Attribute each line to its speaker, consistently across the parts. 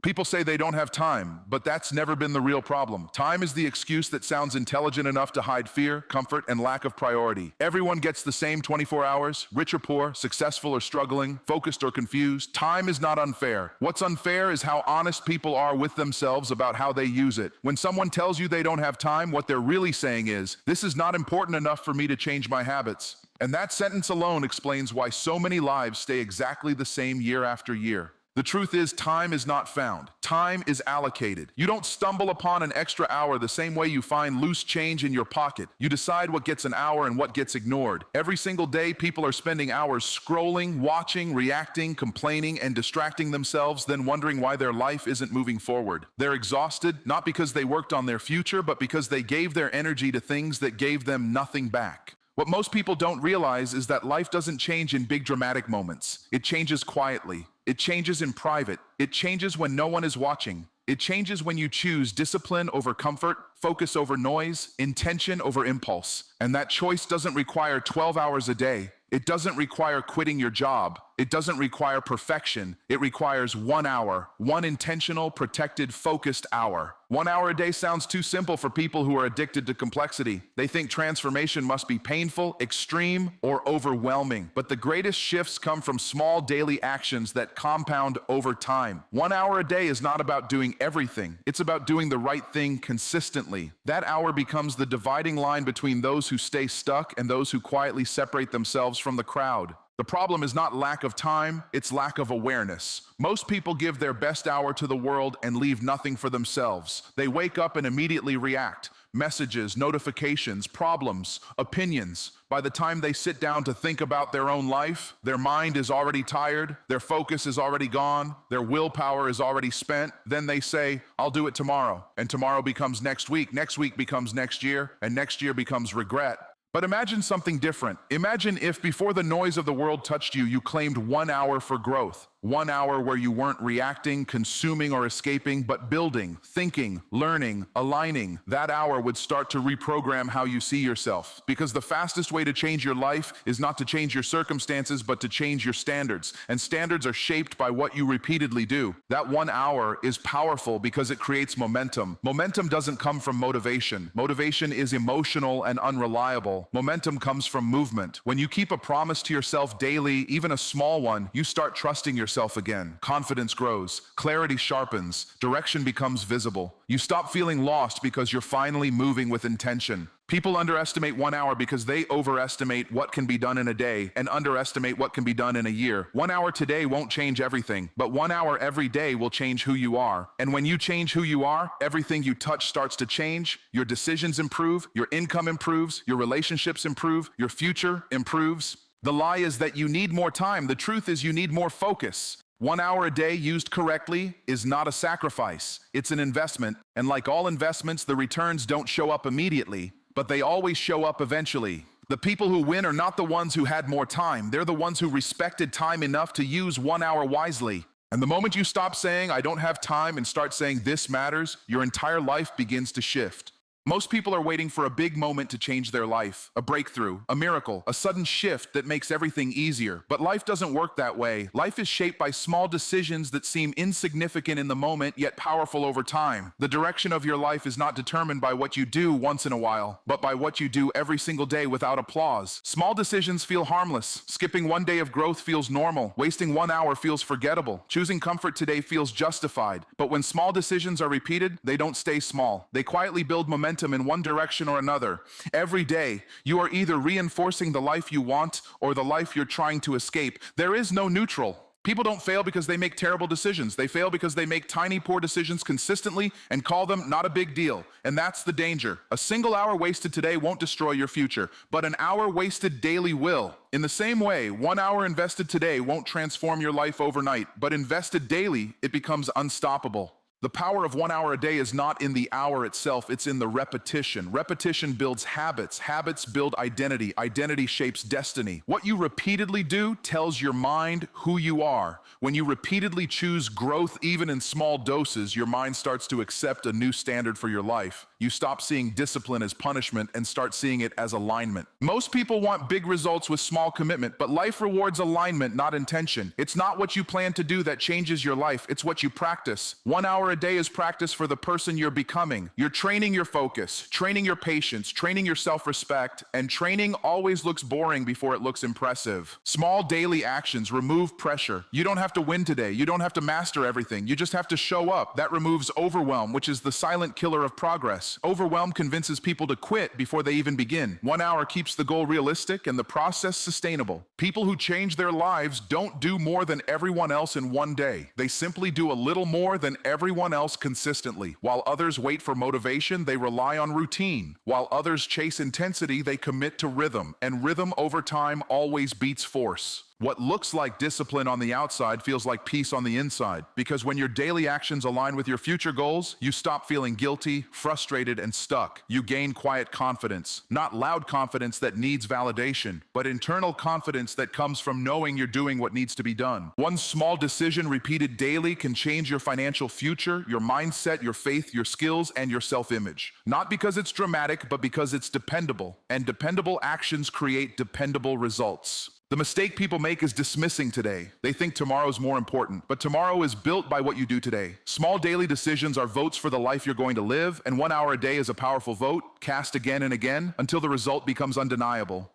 Speaker 1: People say they don't have time, but that's never been the real problem. Time is the excuse that sounds intelligent enough to hide fear, comfort, and lack of priority. Everyone gets the same 24 hours, rich or poor, successful or struggling, focused or confused. Time is not unfair. What's unfair is how honest people are with themselves about how they use it. When someone tells you they don't have time, what they're really saying is, "This is not important enough for me to change my habits." And that sentence alone explains why so many lives stay exactly the same year after year. The truth is, time is not found. Time is allocated. You don't stumble upon an extra hour the same way you find loose change in your pocket. You decide what gets an hour and what gets ignored. Every single day, people are spending hours scrolling, watching, reacting, complaining, and distracting themselves, then wondering why their life isn't moving forward. They're exhausted, not because they worked on their future, but because they gave their energy to things that gave them nothing back. What most people don't realize is that life doesn't change in big dramatic moments. It changes quietly. It changes in private. It changes when no one is watching. It changes when you choose discipline over comfort, focus over noise, intention over impulse. And that choice doesn't require 12 hours a day. It doesn't require quitting your job. It doesn't require perfection. It requires 1 hour, one intentional, protected, focused hour. 1 hour a day sounds too simple for people who are addicted to complexity. They think transformation must be painful, extreme, or overwhelming. But the greatest shifts come from small daily actions that compound over time. 1 hour a day is not about doing everything. It's about doing the right thing consistently. That hour becomes the dividing line between those who stay stuck and those who quietly separate themselves from the crowd. The problem is not lack of time, it's lack of awareness. Most people give their best hour to the world and leave nothing for themselves. They wake up and immediately react. Messages, notifications, problems, opinions. By the time they sit down to think about their own life, their mind is already tired, their focus is already gone, their willpower is already spent. Then they say, "I'll do it tomorrow." And tomorrow becomes next week becomes next year, and next year becomes regret. But imagine something different. Imagine if before the noise of the world touched you, you claimed 1 hour for growth. 1 hour where you weren't reacting, consuming, or escaping, but building, thinking, learning, aligning. That hour would start to reprogram how you see yourself. Because the fastest way to change your life is not to change your circumstances, but to change your standards. And standards are shaped by what you repeatedly do. That 1 hour is powerful because it creates momentum. Momentum doesn't come from motivation. Motivation is emotional and unreliable. Momentum comes from movement. When you keep a promise to yourself daily, even a small one, you start trusting yourself again. Confidence grows, clarity sharpens, direction becomes visible. You stop feeling lost because you're finally moving with intention. People underestimate 1 hour because they overestimate what can be done in a day and underestimate what can be done in a year. 1 hour today won't change everything, but 1 hour every day will change who you are. And when you change who you are, everything you touch starts to change. Your decisions improve, your income improves, your relationships improve, your future improves. The lie is that you need more time. The truth is you need more focus. 1 hour a day used correctly is not a sacrifice. It's an investment. And like all investments, the returns don't show up immediately, but they always show up eventually. The people who win are not the ones who had more time. They're the ones who respected time enough to use 1 hour wisely. And the moment you stop saying, "I don't have time," and start saying, "This matters," your entire life begins to shift. Most people are waiting for a big moment to change their life, a breakthrough, a miracle, a sudden shift that makes everything easier. But life doesn't work that way. Life is shaped by small decisions that seem insignificant in the moment, yet powerful over time. The direction of your life is not determined by what you do once in a while, but by what you do every single day without applause. Small decisions feel harmless. Skipping 1 day of growth feels normal. Wasting 1 hour feels forgettable. Choosing comfort today feels justified. But when small decisions are repeated, they don't stay small. They quietly build momentum in one direction or another. Every day, you are either reinforcing the life you want or the life you're trying to escape. There is no neutral. People don't fail because they make terrible decisions. They fail because they make tiny, poor decisions consistently and call them not a big deal. And that's the danger. A single hour wasted today won't destroy your future, but an hour wasted daily will. In the same way, 1 hour invested today won't transform your life overnight, but invested daily, it becomes unstoppable. The power of 1 hour a day is not in the hour itself, it's in the repetition. Repetition builds habits. Habits build identity. Identity shapes destiny. What you repeatedly do tells your mind who you are. When you repeatedly choose growth, even in small doses, your mind starts to accept a new standard for your life. You stop seeing discipline as punishment and start seeing it as alignment. Most people want big results with small commitment, but life rewards alignment, not intention. It's not what you plan to do that changes your life, it's what you practice. 1 hour a day is practice for the person you're becoming. You're training your focus, training your patience, training your self-respect, and training always looks boring before it looks impressive. Small daily actions remove pressure. You don't have to win today. You don't have to master everything. You just have to show up. That removes overwhelm, which is the silent killer of progress. Overwhelm convinces people to quit before they even begin. 1 hour keeps the goal realistic and the process sustainable. People who change their lives don't do more than everyone else in one day. They simply do a little more than everyone else consistently. While others wait for motivation, they rely on routine. While others chase intensity, they commit to rhythm. And rhythm over time always beats force. What looks like discipline on the outside feels like peace on the inside. Because when your daily actions align with your future goals, you stop feeling guilty, frustrated, and stuck. You gain quiet confidence. Not loud confidence that needs validation, but internal confidence that comes from knowing you're doing what needs to be done. One small decision repeated daily can change your financial future, your mindset, your faith, your skills, and your self-image. Not because it's dramatic, but because it's dependable. And dependable actions create dependable results. The mistake people make is dismissing today. They think tomorrow's more important, but tomorrow is built by what you do today. Small daily decisions are votes for the life you're going to live, and 1 hour a day is a powerful vote, cast again and again, until the result becomes undeniable.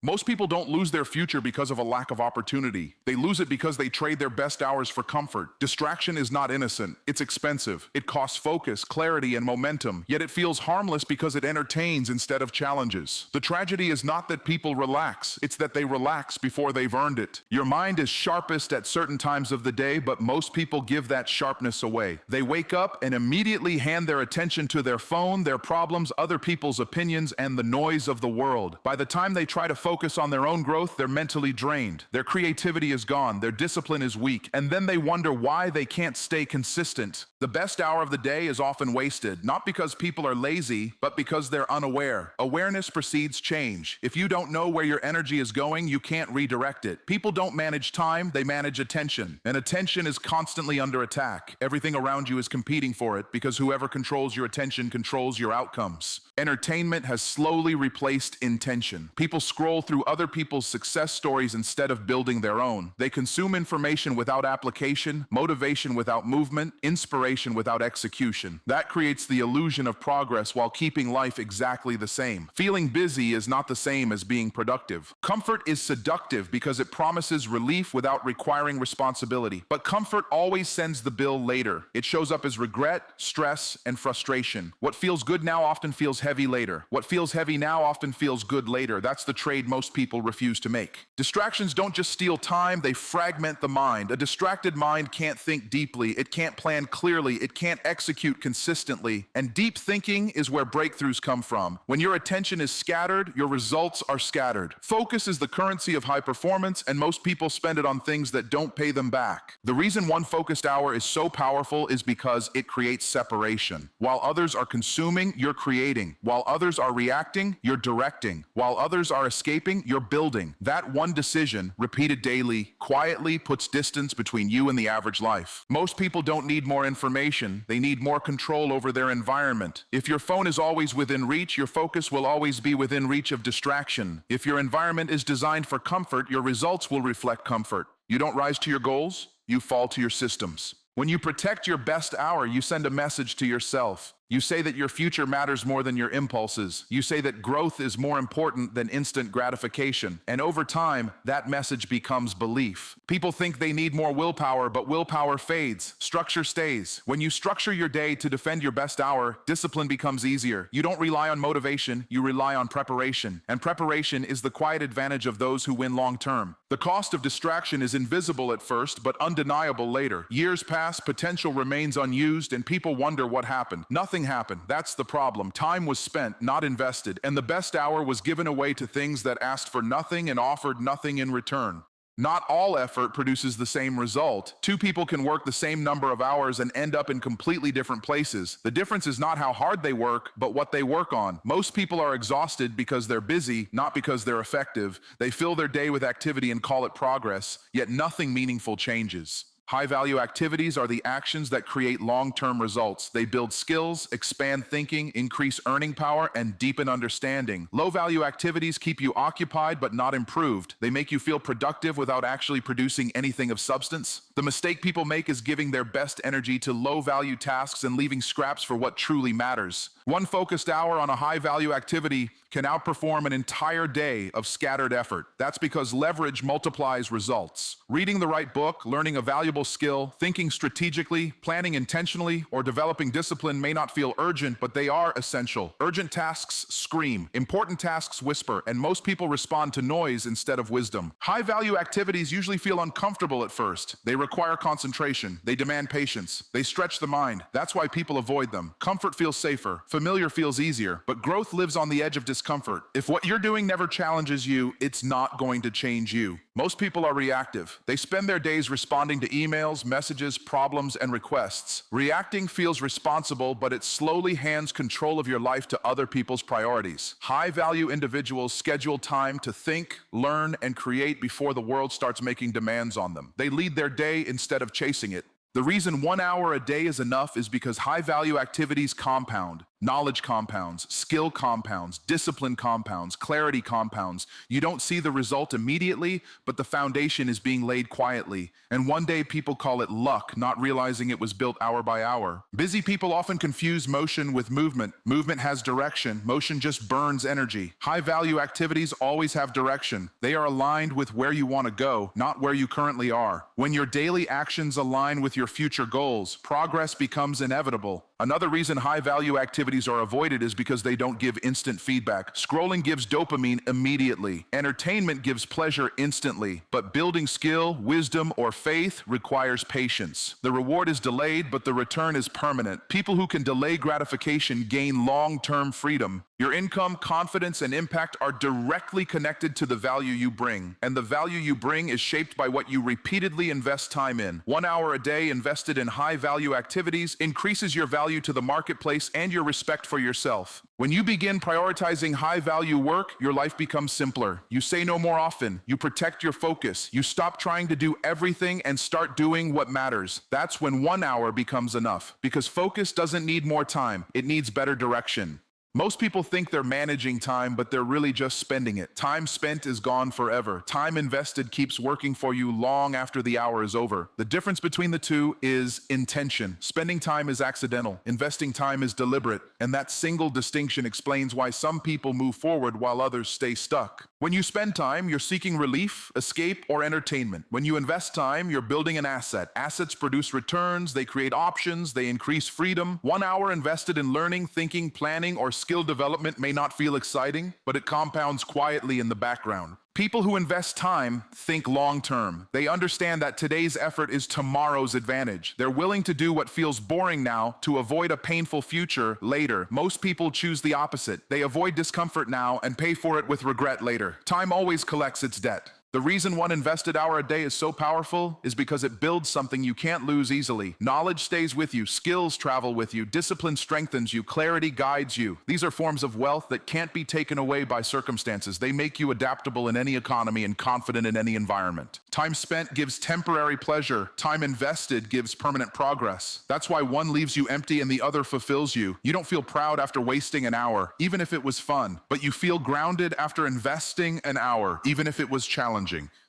Speaker 1: Most people don't lose their future because of a lack of opportunity. They lose it because they trade their best hours for comfort. Distraction is not innocent. It's expensive. It costs focus, clarity, and momentum. Yet it feels harmless because it entertains instead of challenges. The tragedy is not that people relax. It's that they relax before they've earned it. Your mind is sharpest at certain times of the day, but most people give that sharpness away. They wake up and immediately hand their attention to their phone, their problems, other people's opinions, and the noise of the world. By the time they try to focus on their own growth, they're mentally drained. Their creativity is gone. Their discipline is weak. And then they wonder why they can't stay consistent. The best hour of the day is often wasted, not because people are lazy, but because they're unaware. Awareness precedes change. If you don't know where your energy is going, you can't redirect it. People don't manage time, they manage attention. And attention is constantly under attack. Everything around you is competing for it because whoever controls your attention controls your outcomes. Entertainment has slowly replaced intention. People scroll through other people's success stories instead of building their own. They consume information without application, motivation without movement, inspiration without execution. That creates the illusion of progress while keeping life exactly the same. Feeling busy is not the same as being productive. Comfort is seductive because it promises relief without requiring responsibility. But comfort always sends the bill later. It shows up as regret, stress, and frustration. What feels good now often feels heavy later. What feels heavy now often feels good later. That's the trade most people refuse to make. Distractions don't just steal time, they fragment the mind. A distracted mind can't think deeply, it can't plan clearly, it can't execute consistently. And deep thinking is where breakthroughs come from. When your attention is scattered, your results are scattered. Focus is the currency of high performance, and most people spend it on things that don't pay them back. The reason one focused hour is so powerful is because it creates separation. While others are consuming, you're creating. While others are reacting, you're directing. While others are escaping, you're building. That one decision, repeated daily, quietly puts distance between you and the average life. Most people don't need more information, they need more control over their environment. If your phone is always within reach, your focus will always be within reach of distraction. If your environment is designed for comfort, your results will reflect comfort. You don't rise to your goals, you fall to your systems. When you protect your best hour, you send a message to yourself. You say that your future matters more than your impulses. You say that growth is more important than instant gratification. And over time, that message becomes belief. People think they need more willpower, but willpower fades. Structure stays. When you structure your day to defend your best hour, discipline becomes easier. You don't rely on motivation, you rely on preparation. And preparation is the quiet advantage of those who win long term. The cost of distraction is invisible at first, but undeniable later. Years pass, potential remains unused, and people wonder what happened. Nothing happened. That's the problem. Time was spent, not invested, and the best hour was given away to things that asked for nothing and offered nothing in return. Not all effort produces the same result. Two people can work the same number of hours and end up in completely different places. The difference is not how hard they work, but what they work on. Most people are exhausted because they're busy, not because they're effective. They fill their day with activity and call it progress, yet nothing meaningful changes. High-value activities are the actions that create long-term results. They build skills, expand thinking, increase earning power, and deepen understanding. Low-value activities keep you occupied but not improved. They make you feel productive without actually producing anything of substance. The mistake people make is giving their best energy to low-value tasks and leaving scraps for what truly matters. One focused hour on a high-value activity can outperform an entire day of scattered effort. That's because leverage multiplies results. Reading the right book, learning a valuable skill, thinking strategically, planning intentionally, or developing discipline may not feel urgent, but they are essential. Urgent tasks scream, important tasks whisper, and most people respond to noise instead of wisdom. High-value activities usually feel uncomfortable at first. They require concentration. They demand patience. They stretch the mind. That's why people avoid them. Comfort feels safer. Familiar feels easier, but growth lives on the edge of discomfort. If what you're doing never challenges you, it's not going to change you. Most people are reactive. They spend their days responding to emails, messages, problems, and requests. Reacting feels responsible, but it slowly hands control of your life to other people's priorities. High-value individuals schedule time to think, learn, and create before the world starts making demands on them. They lead their day instead of chasing it. The reason 1 hour a day is enough is because high-value activities compound. Knowledge compounds, skill compounds, discipline compounds, clarity compounds. You don't see the result immediately, but the foundation is being laid quietly. And one day people call it luck, not realizing it was built hour by hour. Busy people often confuse motion with movement. Movement has direction. Motion just burns energy. High-value activities always have direction. They are aligned with where you want to go, not where you currently are. When your daily actions align with your future goals, progress becomes inevitable. Another reason high-value activities are avoided is because they don't give instant feedback. Scrolling gives dopamine immediately. Entertainment gives pleasure instantly. But building skill, wisdom, or faith requires patience. The reward is delayed, but the return is permanent. People who can delay gratification gain long-term freedom. Your income, confidence, and impact are directly connected to the value you bring. And the value you bring is shaped by what you repeatedly invest time in. 1 hour a day invested in high-value activities increases your value to the marketplace and your respect for yourself. When you begin prioritizing high-value work, your life becomes simpler. You say no more often. You protect your focus. You stop trying to do everything and start doing what matters. That's when 1 hour becomes enough. Because focus doesn't need more time. It needs better direction. Most people think they're managing time, but they're really just spending it. Time spent is gone forever. Time invested keeps working for you long after the hour is over. The difference between the two is intention. Spending time is accidental. Investing time is deliberate. And that single distinction explains why some people move forward while others stay stuck. When you spend time, you're seeking relief, escape, or entertainment. When you invest time, you're building an asset. Assets produce returns, they create options, they increase freedom. 1 hour invested in learning, thinking, planning, or skill development may not feel exciting, but it compounds quietly in the background. People who invest time think long-term. They understand that today's effort is tomorrow's advantage. They're willing to do what feels boring now to avoid a painful future later. Most people choose the opposite. They avoid discomfort now and pay for it with regret later. Time always collects its debt. The reason one invested hour a day is so powerful is because it builds something you can't lose easily. Knowledge stays with you, skills travel with you, discipline strengthens you, clarity guides you. These are forms of wealth that can't be taken away by circumstances. They make you adaptable in any economy and confident in any environment. Time spent gives temporary pleasure. Time invested gives permanent progress. That's why one leaves you empty and the other fulfills you. You don't feel proud after wasting an hour, even if it was fun, but you feel grounded after investing an hour, even if it was challenging.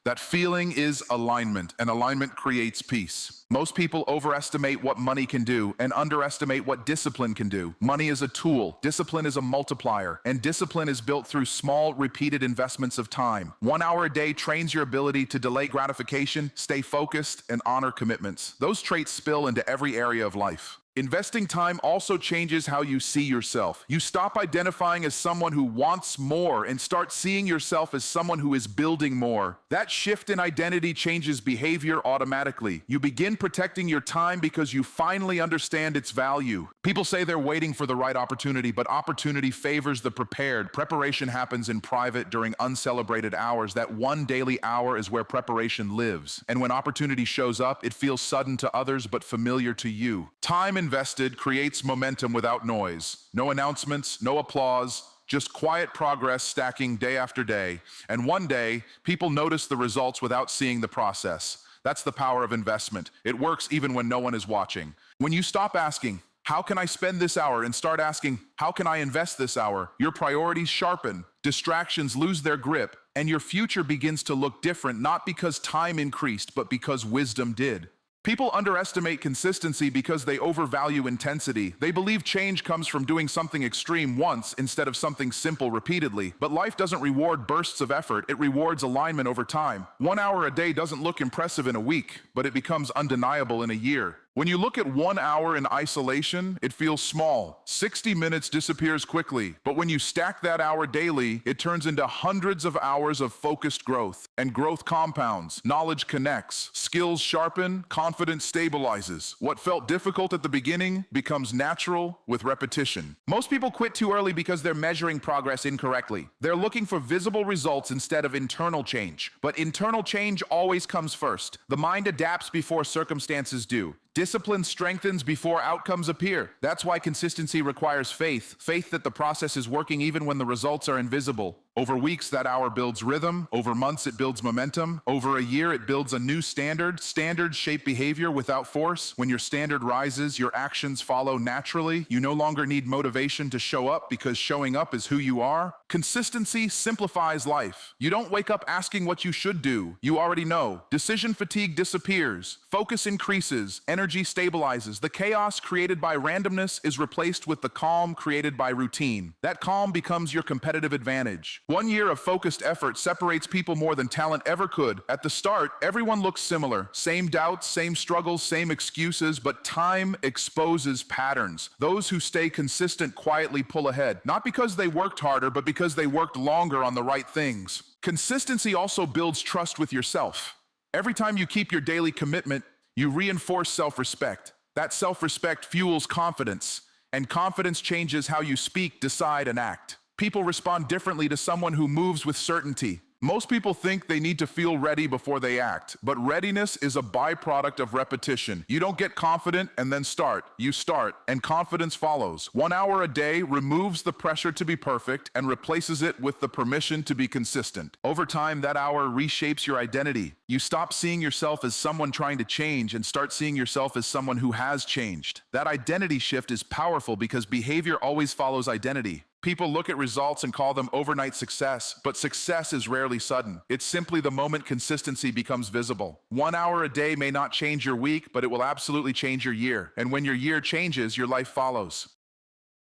Speaker 1: That feeling is alignment, and alignment creates peace. Most people overestimate what money can do and underestimate what discipline can do. Money is a tool, discipline is a multiplier, and discipline is built through small, repeated investments of time. 1 hour a day trains your ability to delay gratification, stay focused, and honor commitments. Those traits spill into every area of life. Investing time also changes how you see yourself. You stop identifying as someone who wants more and start seeing yourself as someone who is building more. That shift in identity changes behavior automatically. You begin protecting your time because you finally understand its value. People say they're waiting for the right opportunity, but opportunity favors the prepared. Preparation happens in private during uncelebrated hours. That one daily hour is where preparation lives. And when opportunity shows up, it feels sudden to others but familiar to you. Time invested creates momentum without noise. No announcements, no applause, just quiet progress stacking day after day. And one day, people notice the results without seeing the process. That's the power of investment. It works even when no one is watching. When you stop asking, how can I spend this hour, and start asking, how can I invest this hour, your priorities sharpen, distractions lose their grip, and your future begins to look different, not because time increased, but because wisdom did. People underestimate consistency because they overvalue intensity. They believe change comes from doing something extreme once instead of something simple repeatedly. But life doesn't reward bursts of effort, it rewards alignment over time. 1 hour a day doesn't look impressive in a week, but it becomes undeniable in a year. When you look at 1 hour in isolation, it feels small. 60 minutes disappears quickly, but when you stack that hour daily, it turns into hundreds of hours of focused growth. And growth compounds, knowledge connects, skills sharpen, confidence stabilizes. What felt difficult at the beginning becomes natural with repetition. Most people quit too early because they're measuring progress incorrectly. They're looking for visible results instead of internal change. But internal change always comes first. The mind adapts before circumstances do. Discipline strengthens before outcomes appear. That's why consistency requires faith. Faith that the process is working even when the results are invisible. Over weeks, that hour builds rhythm. Over months, it builds momentum. Over a year, it builds a new standard. Standards shape behavior without force. When your standard rises, your actions follow naturally. You no longer need motivation to show up because showing up is who you are. Consistency simplifies life. You don't wake up asking what you should do. You already know. Decision fatigue disappears. Focus increases. Energy stabilizes. The chaos created by randomness is replaced with the calm created by routine. That calm becomes your competitive advantage. 1 year of focused effort separates people more than talent ever could. At the start, everyone looks similar. Same doubts, same struggles, same excuses, but time exposes patterns. Those who stay consistent quietly pull ahead, not because they worked harder, but because they worked longer on the right things. Consistency also builds trust with yourself. Every time you keep your daily commitment, you reinforce self-respect. That self-respect fuels confidence, and confidence changes how you speak, decide, and act. People respond differently to someone who moves with certainty. Most people think they need to feel ready before they act, but readiness is a byproduct of repetition. You don't get confident and then start. You start, and confidence follows. 1 hour a day removes the pressure to be perfect and replaces it with the permission to be consistent. Over time, that hour reshapes your identity. You stop seeing yourself as someone trying to change and start seeing yourself as someone who has changed. That identity shift is powerful because behavior always follows identity. People look at results and call them overnight success, but success is rarely sudden. It's simply the moment consistency becomes visible. 1 hour a day may not change your week, but it will absolutely change your year. And when your year changes, your life follows.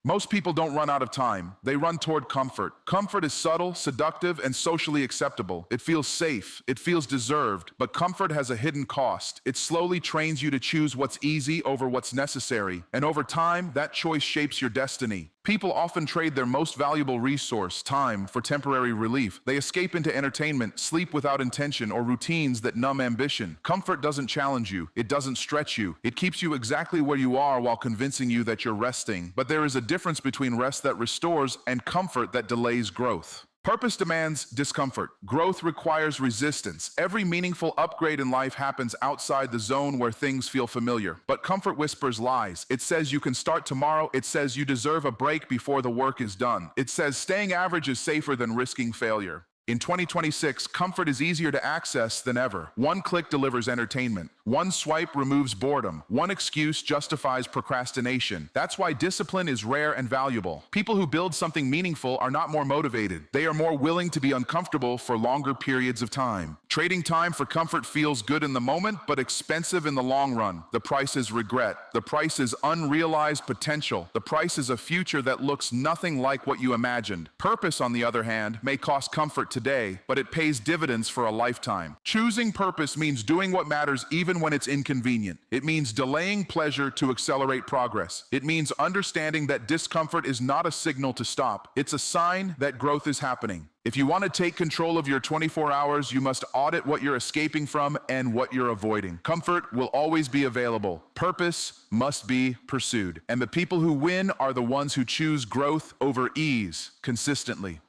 Speaker 1: Most people don't run out of time. They run toward comfort. Comfort is subtle, seductive, and socially acceptable. It feels safe. It feels deserved. But comfort has a hidden cost. It slowly trains you to choose what's easy over what's necessary. And over time, that choice shapes your destiny. People often trade their most valuable resource, time, for temporary relief. They escape into entertainment, sleep without intention, or routines that numb ambition. Comfort doesn't challenge you. It doesn't stretch you. It keeps you exactly where you are while convincing you that you're resting. But there is a difference between rest that restores and comfort that delays growth. Purpose demands discomfort. Growth requires resistance. Every meaningful upgrade in life happens outside the zone where things feel familiar. But comfort whispers lies. It says you can start tomorrow. It says you deserve a break before the work is done. It says staying average is safer than risking failure. In 2026, comfort is easier to access than ever. One click delivers entertainment. One swipe removes boredom. One excuse justifies procrastination. That's why discipline is rare and valuable. People who build something meaningful are not more motivated. They are more willing to be uncomfortable for longer periods of time. Trading time for comfort feels good in the moment, but expensive in the long run. The price is regret. The price is unrealized potential. The price is a future that looks nothing like what you imagined. Purpose, on the other hand, may cost comfort today, but it pays dividends for a lifetime. Choosing purpose means doing what matters even when it's inconvenient. It means delaying pleasure to accelerate progress. It means understanding that discomfort is not a signal to stop. It's a sign that growth is happening. If you want to take control of your 24 hours, you must audit what you're escaping from and what you're avoiding. Comfort will always be available. Purpose must be pursued. And the people who win are the ones who choose growth over ease consistently.